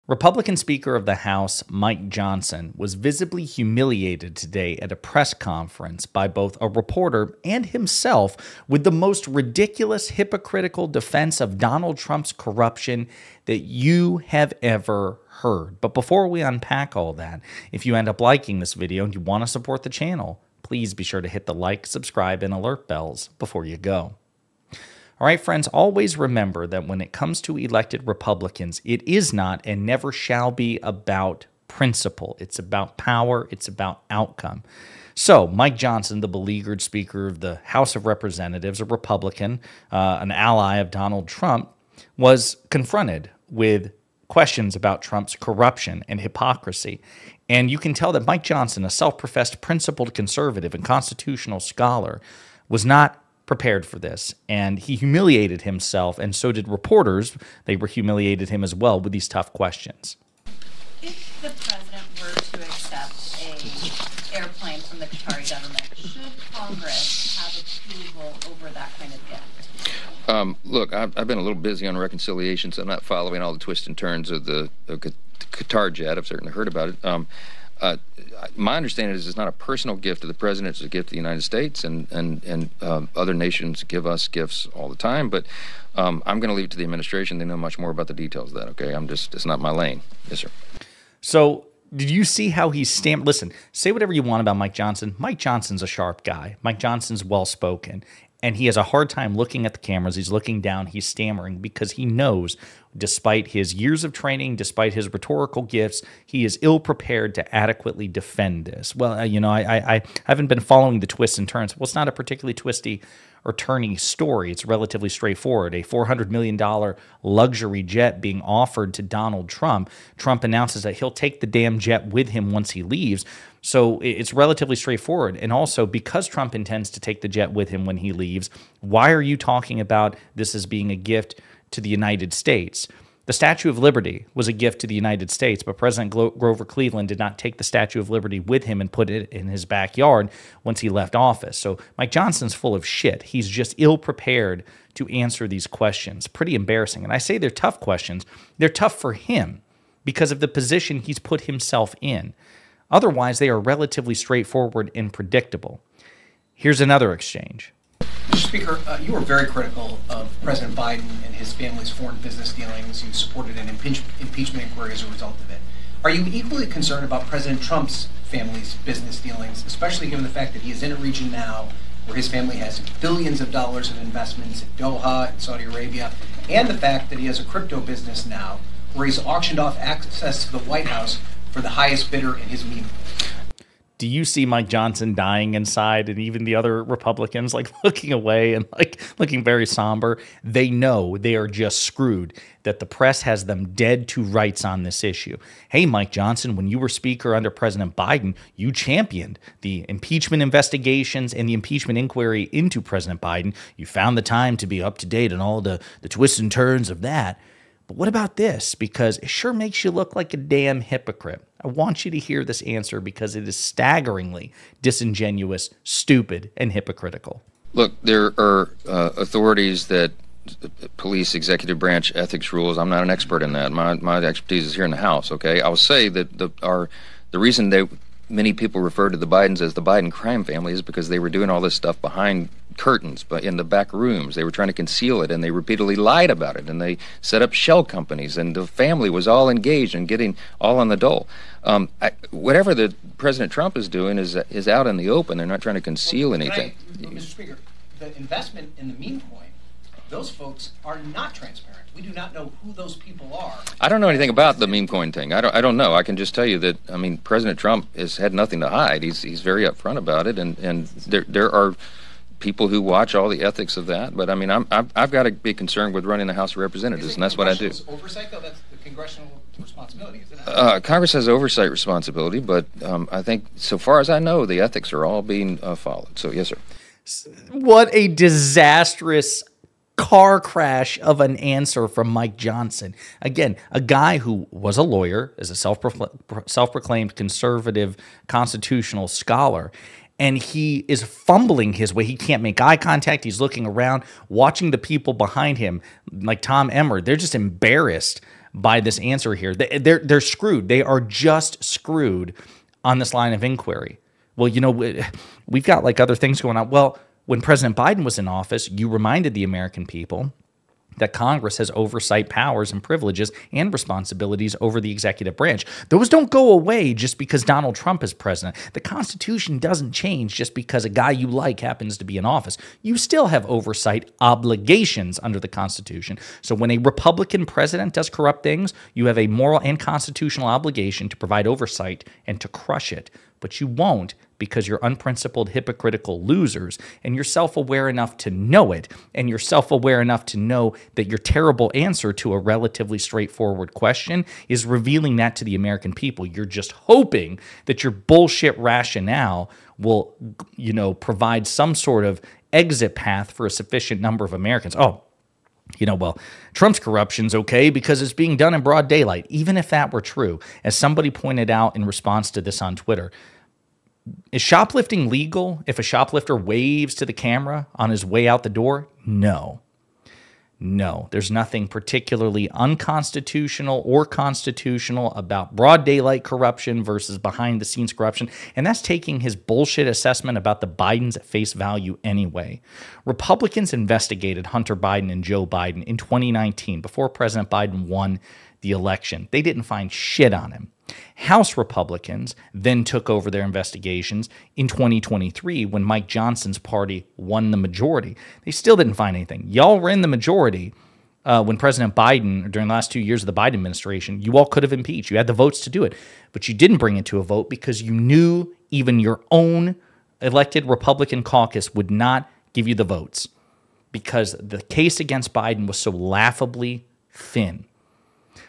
Republican Speaker of the House Mike Johnson was visibly humiliated today at a press conference by both a reporter and himself with the most ridiculous, hypocritical defense of Donald Trump's corruption that you have ever heard. But before we unpack all that, if you end up liking this video and you want to support the channel, please be sure to hit the like, subscribe, and alert bells before you go. All right, friends, always remember that when it comes to elected Republicans, it is not and never shall be about principle. It's about power. It's about outcome. So Mike Johnson, the beleaguered Speaker of the House of Representatives, a Republican, an ally of Donald Trump, was confronted with questions about Trump's corruption and hypocrisy. And you can tell that Mike Johnson, a self-professed principled conservative and constitutional scholar, was not prepared for this, and he humiliated himself, and so did reporters. They were humiliated him as well with these tough questions. If the president were to accept an airplane from the Qatari government, should Congress have approval over that kind of gift? Look, I've been a little busy on reconciliation, so I'm not following all the twists and turns of the Qatar jet. I've certainly heard about it. My understanding is it's not a personal gift to the president, it's a gift to the United States, and other nations give us gifts all the time, but I'm going to leave it to the administration. They know much more about the details of that, okay? It's not my lane. Yes, sir. So did you see how he stamped? Listen, say whatever you want about Mike Johnson. Mike Johnson's a sharp guy. Mike Johnson's well-spoken, and he has a hard time looking at the cameras. He's looking down. He's stammering because he knows, despite his years of training, despite his rhetorical gifts, he is ill-prepared to adequately defend this. Well, you know, I haven't been following the twists and turns. Well, it's not a particularly twisty or turny story. It's relatively straightforward. A $400 million luxury jet being offered to Donald Trump. Trump announces that he'll take the damn jet with him once he leaves. So it's relatively straightforward. And also, because Trump intends to take the jet with him when he leaves, why are you talking about this as being a gift to the United States? The Statue of Liberty was a gift to the United States, but President Grover Cleveland did not take the Statue of Liberty with him and put it in his backyard once he left office. So Mike Johnson's full of shit. He's just ill-prepared to answer these questions. Pretty embarrassing. And I say they're tough questions. They're tough for him because of the position he's put himself in. Otherwise, they are relatively straightforward and predictable. Here's another exchange. Mr. Speaker, you were very critical of President Biden and his family's foreign business dealings. You supported an impeachment inquiry as a result of it. Are you equally concerned about President Trump's family's business dealings, especially given the fact that he is in a region now where his family has billions of dollars of investments in Doha and Saudi Arabia, and the fact that he has a crypto business now where he's auctioned off access to the White House for the highest bidder in his meme? Do you see Mike Johnson dying inside, and even the other Republicans like looking away and like looking very somber? They know they are just screwed, that the press has them dead to rights on this issue. Hey, Mike Johnson, when you were Speaker under President Biden, you championed the impeachment investigations and the impeachment inquiry into President Biden. You found the time to be up to date on all the twists and turns of that. But what about this? Because it sure makes you look like a damn hypocrite. I want you to hear this answer because it is staggeringly disingenuous, stupid, and hypocritical. Look, there are authorities that police executive branch ethics rules. I'm not an expert in that. My expertise is here in the House, okay? I will say that the reason many people refer to the Bidens as the Biden crime family is because they were doing all this stuff behind curtains, but in the back rooms. They were trying to conceal it, and they repeatedly lied about it, and they set up shell companies, and the family was all engaged in getting all on the dole. Whatever the President Trump is doing is out in the open. They're not trying to conceal anything. Mr. Speaker, the investment in the meme coin, those folks are not transparent. We do not know who those people are. I don't know anything about the meme coin thing. I don't know. I can just tell you that, I mean, President Trump has had nothing to hide. He's very upfront about it, and there are people who watch all the ethics of that. But I mean, I've got to be concerned with running the House of Representatives, and that's what I do. Oversight, though, that's the congressional responsibility, isn't it? Congress has oversight responsibility, but I think, so far as I know, the ethics are all being followed. So yes, sir. What a disastrous car crash of an answer from Mike Johnson. Again, a guy who was a lawyer, is a self-proclaimed conservative constitutional scholar, and he is fumbling his way. He can't make eye contact. He's looking around, watching the people behind him, like Tom Emmer. They're just embarrassed by this answer here. They're screwed. They are just screwed on this line of inquiry. Well, we've got like other things going on. Well, when President Biden was in office, you reminded the American people that Congress has oversight powers and privileges and responsibilities over the executive branch. Those don't go away just because Donald Trump is president. The Constitution doesn't change just because a guy you like happens to be in office. You still have oversight obligations under the Constitution. So when a Republican president does corrupt things, you have a moral and constitutional obligation to provide oversight and to crush it. But you won't because you're unprincipled, hypocritical losers, and you're self-aware enough to know it, and you're self-aware enough to know that your terrible answer to a relatively straightforward question is revealing that to the American people. You're just hoping that your bullshit rationale will, provide some sort of exit path for a sufficient number of Americans. Trump's corruption's okay because it's being done in broad daylight. Even if that were true, as somebody pointed out in response to this on Twitter, is shoplifting legal if a shoplifter waves to the camera on his way out the door? No. There's nothing particularly unconstitutional or constitutional about broad daylight corruption versus behind the scenes corruption. And that's taking his bullshit assessment about the Bidens at face value anyway. Republicans investigated Hunter Biden and Joe Biden in 2019 before President Biden won the election. They didn't find shit on him. House Republicans then took over their investigations in 2023 when Mike Johnson's party won the majority. They still didn't find anything. Y'all were in the majority when President Biden, during the last 2 years of the Biden administration, you all could have impeached. You had the votes to do it, but you didn't bring it to a vote because you knew even your own elected Republican caucus would not give you the votes because the case against Biden was so laughably thin.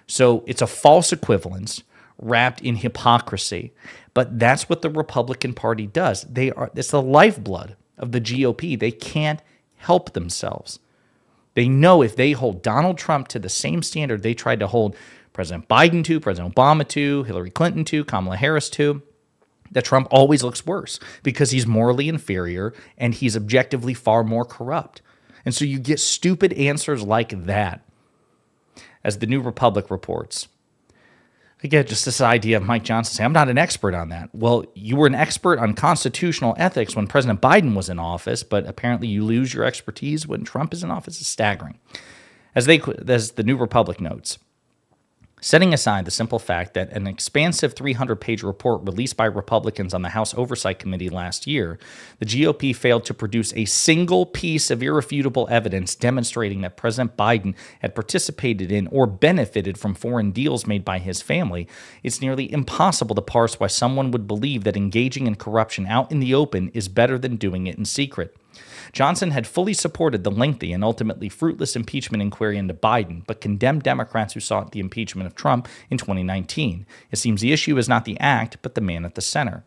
So it's a false equivalence wrapped in hypocrisy. But that's what the Republican Party does. It's the lifeblood of the GOP. They can't help themselves. They know if they hold Donald Trump to the same standard they tried to hold President Biden to, President Obama to, Hillary Clinton to, Kamala Harris to, that Trump always looks worse because he's morally inferior and he's objectively far more corrupt. And so you get stupid answers like that. As the New Republic reports, again, just this idea of Mike Johnson saying, I'm not an expert on that. Well, you were an expert on constitutional ethics when President Biden was in office, but apparently you lose your expertise when Trump is in office. It's staggering. As the New Republic notes, setting aside the simple fact that an expansive 300-page report released by Republicans on the House Oversight Committee last year, the GOP failed to produce a single piece of irrefutable evidence demonstrating that President Biden had participated in or benefited from foreign deals made by his family, it's nearly impossible to parse why someone would believe that engaging in corruption out in the open is better than doing it in secret. Johnson had fully supported the lengthy and ultimately fruitless impeachment inquiry into Biden, but condemned Democrats who sought the impeachment of Trump in 2019. It seems the issue is not the act, but the man at the center.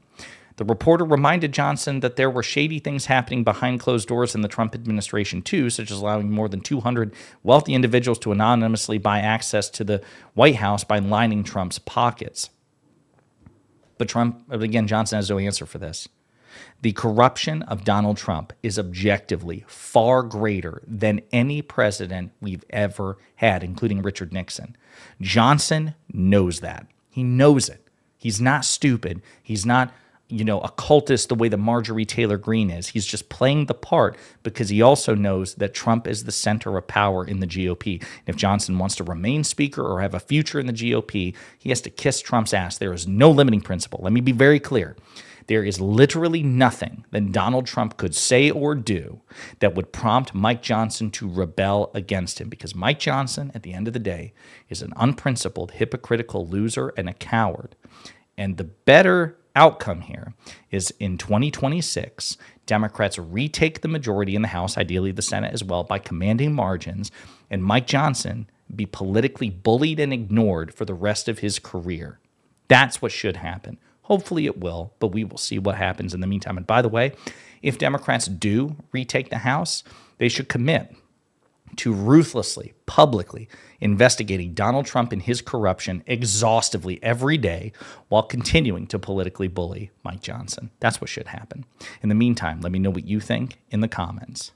The reporter reminded Johnson that there were shady things happening behind closed doors in the Trump administration too, such as allowing more than 200 wealthy individuals to anonymously buy access to the White House by lining Trump's pockets. But Johnson has no answer for this. The corruption of Donald Trump is objectively far greater than any president we've ever had, including Richard Nixon. Johnson knows that. He knows it. He's not stupid. He's not, a cultist the way that Marjorie Taylor Greene is. He's just playing the part because he also knows that Trump is the center of power in the GOP. And if Johnson wants to remain speaker or have a future in the GOP, he has to kiss Trump's ass. There is no limiting principle. Let me be very clear. There is literally nothing that Donald Trump could say or do that would prompt Mike Johnson to rebel against him, because Mike Johnson, at the end of the day, is an unprincipled, hypocritical loser and a coward. And the better outcome here is in 2026, Democrats retake the majority in the House, ideally the Senate as well, by commanding margins, and Mike Johnson be politically bullied and ignored for the rest of his career. That's what should happen. Hopefully it will, but we will see what happens in the meantime. And by the way, if Democrats do retake the House, they should commit to ruthlessly, publicly investigating Donald Trump and his corruption exhaustively every day while continuing to politically bully Mike Johnson. That's what should happen. In the meantime, let me know what you think in the comments.